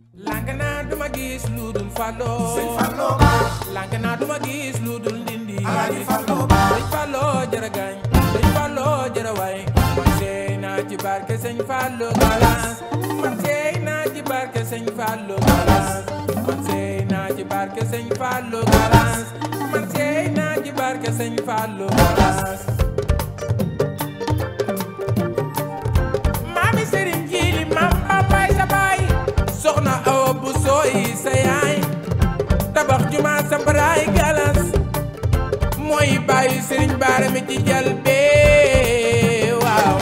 lank naa duma gis lu dul Fallo sëñ Fallo baax lank naa duma gis lu dul Ndindi Alaaji Fallo baax sëñ Fallo jërë gañ sëñ Fallo jërë way man seey naa ci barke sëñ Fallo galas man seey naa ci barke sëñ Fallo galas man seey naa ci barke sëñ Fallo galas man seey naa ci barke sëñ Fallo galas maami Sëriñ Jili mam Bambay sa baay soxna Awa bu sooy sa yaay tabax juma sa baraay galas mooy bàyyi Sëriñ Baara mi ci jal bee waaw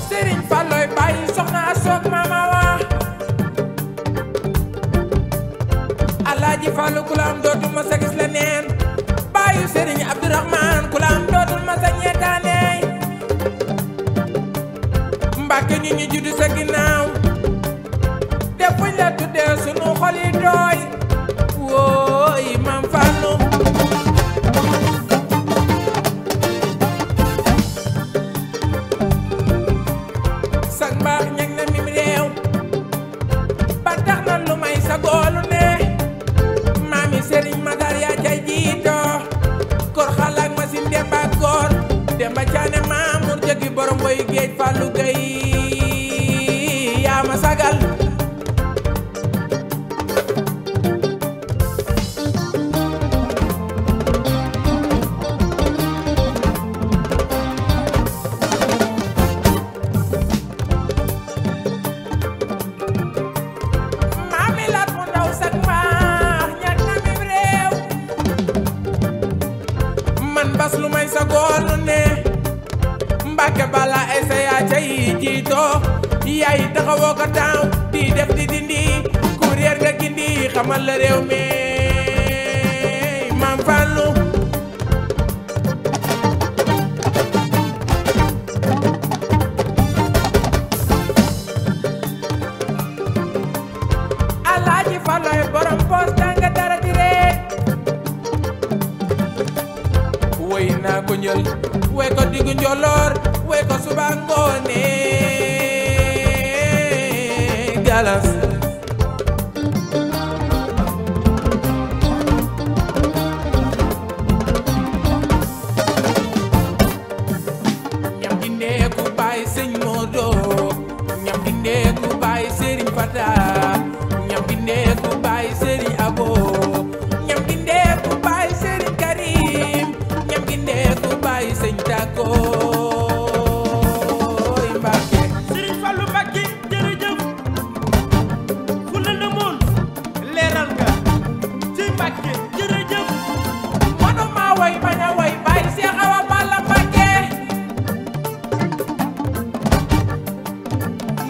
Sëriñ Falloy bàyyi soxna Asook mama wa Alaaji Fallu ku la am dootul ma sa gis la neen bàyyi Sëriñ Abdourahman ku la am dootul ma sa ñeetaane Mbàkke ñu ñu juddu sa ginnaaw te fuñ la tuddee sunu xol yi dooy wooy Maam Fallu sag mbaax ñeg na mim réew ba tax na lu may sa goolu ne maami Sëriñ Matar yaa cay jiito kor xalaak masin demba góor demba caane maamur jëgi borom boy géej Fallu Gay yaa ma sagal maami lat mu ndaw sag mbaax ñag na mim réew man bas lu may sa goolu ne Mbàkke bala esa yaa cay jiito yaay taxawoo ko taaw di def di dindi ku réer nga gindi xamal la réew mi Maam Fallu Alaaji Falloy borom poos tanga dara di ree woy naa ko njël woy ko diggu njoloor woy ko suba ngoone galas ñam di ndeeku baay sëñ Moodo ñam di ndeeku baay Sëriñ Fata ñam di ndeeku baay Sëriñ Abo ñam di ndeeku baay Sëriñ Karim ñam di ndeeku baay sëñ Tako Mbàkke Sëriñ Fallu Mbàkke jërëjëf fu la demoon leeral nga ci Mbàkke jërëjëf manuma way bañ a way baay Seex Awa Balla Mbàkke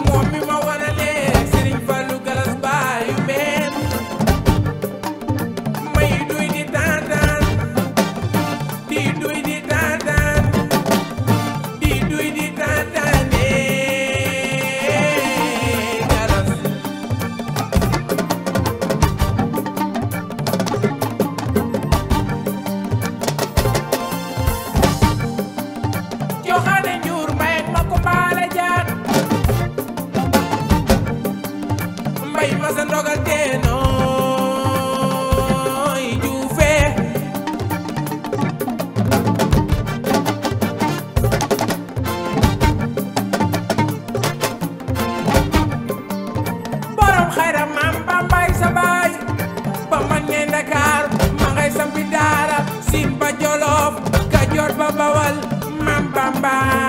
moom mi ma wanale Sëriñ Fallu galas baayu benn may duy di tantan di duy di tantan di duy di tantane galas joxaane njuur mbay ma ko baale jaar mbay ma sa ndogal teenooy juufe borom xayra maam Bambay sa baay ba man ngeen Dakar ma ngay sampi daara Siin ba Jolof Kajoor ba Bawal maam Bambay